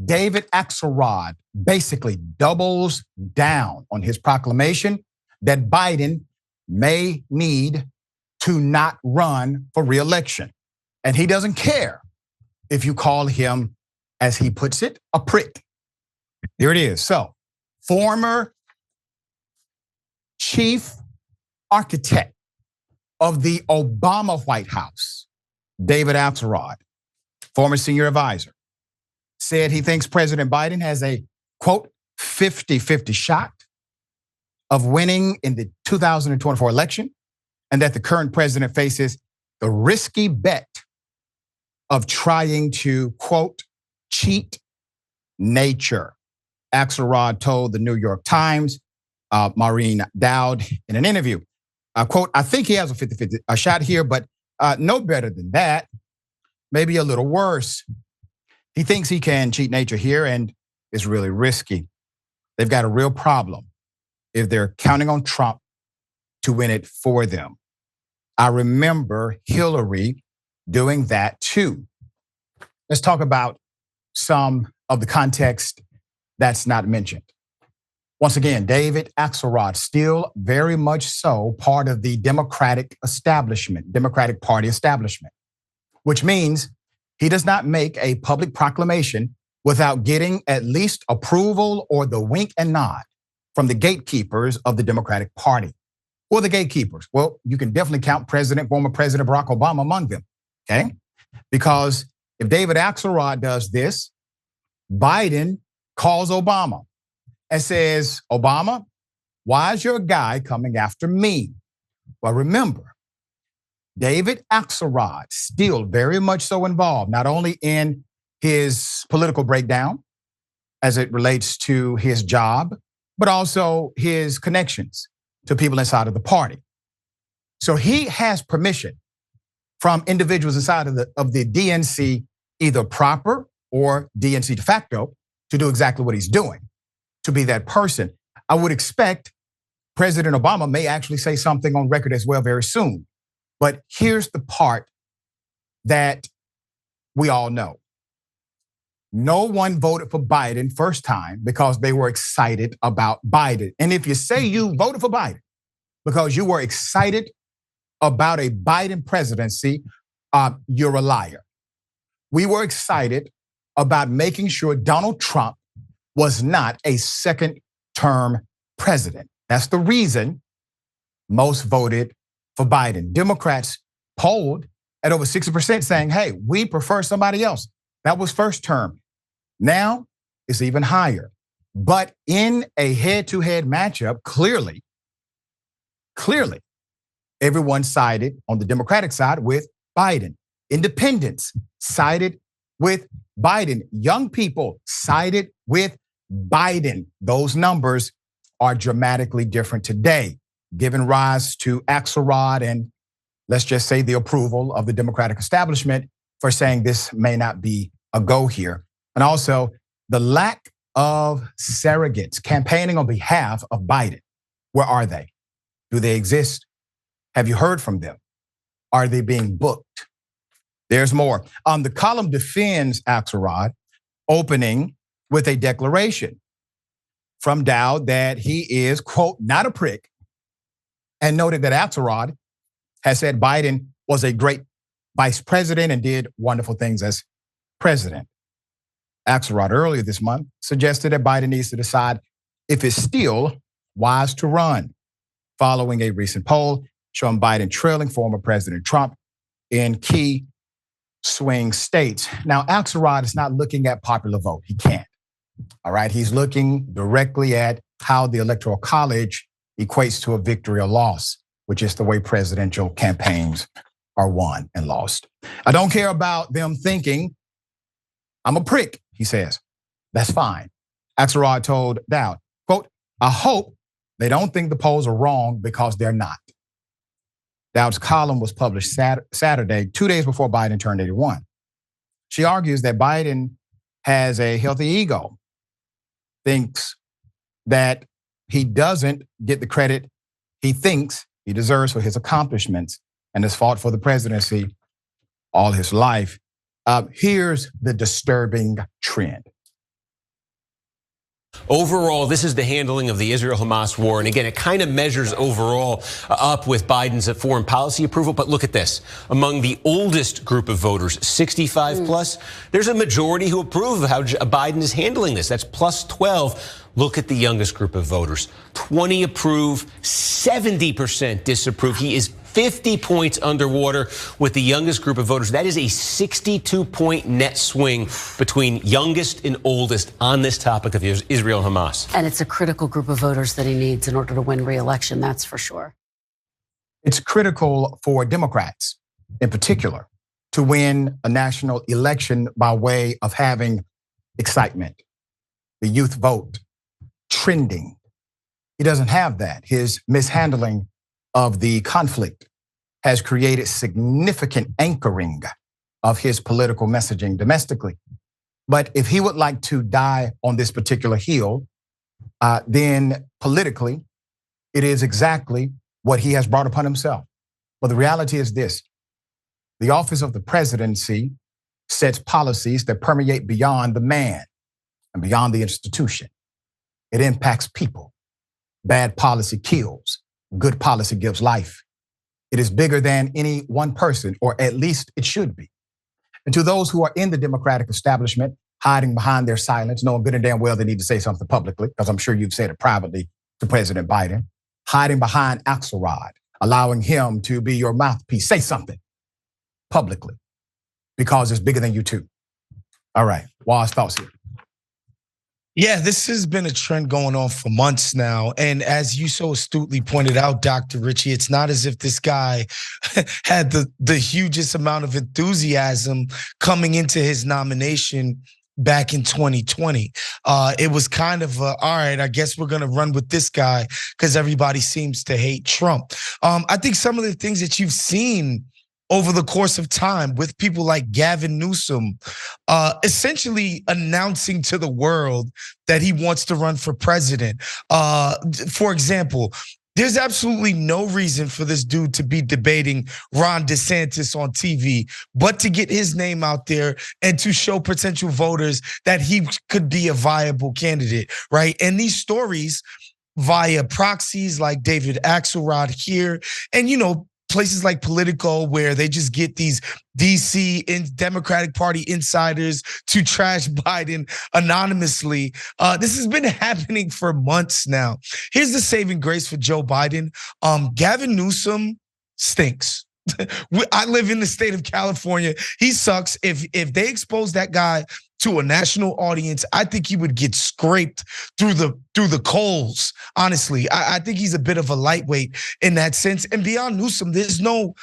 David Axelrod basically doubles down on his proclamation that Biden may need to not run for reelection. And he doesn't care if you call him, as he puts it, a prick. Here it is. So, former chief architect of the Obama White House, David Axelrod, former senior advisor, said he thinks President Biden has a, quote, 50-50 shot of winning in the 2024 election, and that the current president faces the risky bet of trying to, quote, cheat nature. Axelrod told the New York Times, Maureen Dowd, in an interview, quote, I think he has a 50-50 shot here, but no better than that, maybe a little worse. He thinks he can cheat nature here, and it's really risky. They've got a real problem if they're counting on Trump to win it for them. I remember Hillary doing that too. Let's talk about some of the context that's not mentioned. Once again, David Axelrod, still very much so part of the Democratic establishment, Democratic Party establishment, which means he does not make a public proclamation without getting at least approval or the wink and nod from the gatekeepers of the Democratic Party. Who are the gatekeepers? Well, you can definitely count former President Barack Obama among them, okay? Because if David Axelrod does this, Biden calls Obama and says, Obama, why is your guy coming after me? Well, remember, David Axelrod still very much so involved, not only in his political breakdown as it relates to his job, but also his connections to people inside of the party. So he has permission from individuals inside of the DNC, either proper or DNC de facto, to do exactly what he's doing, to be that person. I would expect President Obama may actually say something on record as well very soon. But here's the part that we all know. No one voted for Biden first time because they were excited about Biden. And if you say you voted for Biden because you were excited about a Biden presidency, you're a liar. We were excited about making sure Donald Trump was not a second-term president. That's the reason most voted for Biden. Democrats polled at over 60% saying, hey, we prefer somebody else. That was first term. Now it's even higher. But in a head-to-head matchup, clearly, everyone sided on the Democratic side with Biden. Independents sided with Biden. Young people sided with Biden. Those numbers are dramatically different today, giving rise to Axelrod and, let's just say, the approval of the Democratic establishment for saying this may not be a go here. And also the lack of surrogates campaigning on behalf of Biden. Where are they? Do they exist? Have you heard from them? Are they being booked? There's more. The column defends Axelrod, opening with a declaration from Dowd that he is, quote, not a prick, and noted that Axelrod has said Biden was a great vice president and did wonderful things as president. Axelrod earlier this month suggested that Biden needs to decide if it's still wise to run, following a recent poll showing Biden trailing former President Trump in key swing states. Now, Axelrod is not looking at popular vote. He can't. All right. He's looking directly at how the Electoral College equates to a victory or loss, which is the way presidential campaigns are won and lost. I don't care about them thinking I'm a prick, he says. That's fine. Axelrod told Dowd, quote, I hope they don't think the polls are wrong because they're not. Dowd's column was published Saturday, 2 days before Biden turned 81. She argues that Biden has a healthy ego, thinks that he doesn't get the credit he thinks he deserves for his accomplishments, and has fought for the presidency all his life. Here's the disturbing trend. Overall, this is the handling of the Israel-Hamas war. And again, it kind of measures overall up with Biden's foreign policy approval. But look at this. Among the oldest group of voters, 65 plus, there's a majority who approve of how Biden is handling this. That's plus 12. Look at the youngest group of voters. 20 approve, 70% disapprove. He is 50 points underwater with the youngest group of voters. That is a 62-point net swing between youngest and oldest on this topic of Israel-Hamas. And it's a critical group of voters that he needs in order to win re-election, that's for sure. It's critical for Democrats in particular to win a national election by way of having excitement, the youth vote, trending. He doesn't have that. His mishandling of the conflict has created significant anchoring of his political messaging domestically. But if he would like to die on this particular hill, then politically, it is exactly what he has brought upon himself. But the reality is this: the office of the presidency sets policies that permeate beyond the man and beyond the institution. It impacts people. Bad policy kills. Good policy gives life. It is bigger than any one person, or at least it should be. And to those who are in the Democratic establishment, hiding behind their silence, knowing good and damn well they need to say something publicly, because I'm sure you've said it privately to President Biden, hiding behind Axelrod, allowing him to be your mouthpiece. Say something publicly, because it's bigger than you too. All right, Wos, thoughts here. Yeah, this has been a trend going on for months now. And as you so astutely pointed out, Dr. Richey, it's not as if this guy had the hugest amount of enthusiasm coming into his nomination back in 2020. It was kind of, all right, I guess we're going to run with this guy because everybody seems to hate Trump. I think some of the things that you've seen over the course of time with people like Gavin Newsom, essentially announcing to the world that he wants to run for president. For example, there's absolutely no reason for this dude to be debating Ron DeSantis on TV, but to get his name out there and to show potential voters that he could be a viable candidate, right? And these stories via proxies like David Axelrod here, and places like Politico, where they just get these DC and Democratic Party insiders to trash Biden anonymously. This has been happening for months now. Here's the saving grace for Joe Biden. Gavin Newsom stinks. I live in the state of California. He sucks. If they expose that guy to a national audience, I think he would get scraped through the coals. Honestly, I think he's a bit of a lightweight in that sense. And beyond Newsom, there's no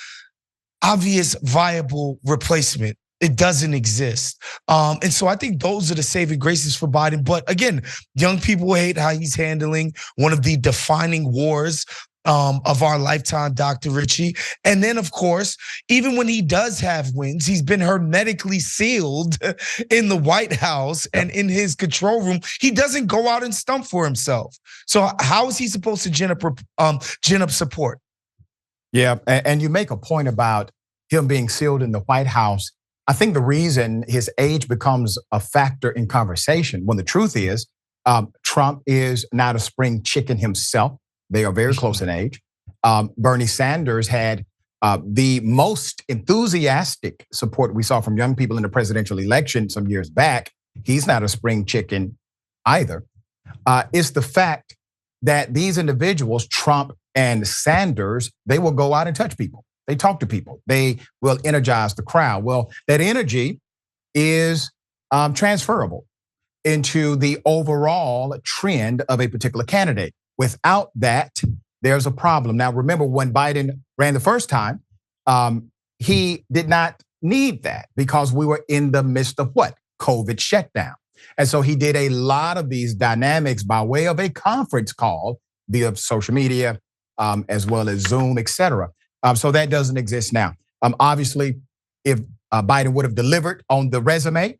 obvious viable replacement. It doesn't exist. And so I think those are the saving graces for Biden. But again, young people hate how he's handling one of the defining wars of our lifetime, Dr. Richey. And then, of course, even when he does have wins, he's been hermetically sealed in the White House and in his control room. He doesn't go out and stump for himself. So how is he supposed to gin up support? Yeah, and you make a point about him being sealed in the White House. I think the reason his age becomes a factor in conversation, when the truth is, Trump is not a spring chicken himself. They are very close in age. Bernie Sanders had the most enthusiastic support we saw from young people in the presidential election some years back. He's not a spring chicken either. It's the fact that these individuals, Trump and Sanders, they will go out and touch people. They talk to people. They will energize the crowd. Well, that energy is transferable into the overall trend of a particular candidate. Without that, there's a problem. Now, remember when Biden ran the first time, he did not need that because we were in the midst of what? COVID shutdown. And so he did a lot of these dynamics by way of a conference call via social media, as well as Zoom, et cetera. So that doesn't exist now. Obviously, if Biden would have delivered on the resume,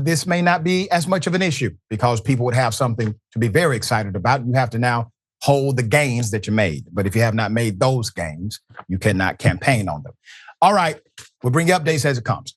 this may not be as much of an issue because people would have something to be very excited about. You have to now hold the gains that you made. But if you have not made those gains, you cannot campaign on them. All right, we'll bring you updates as it comes.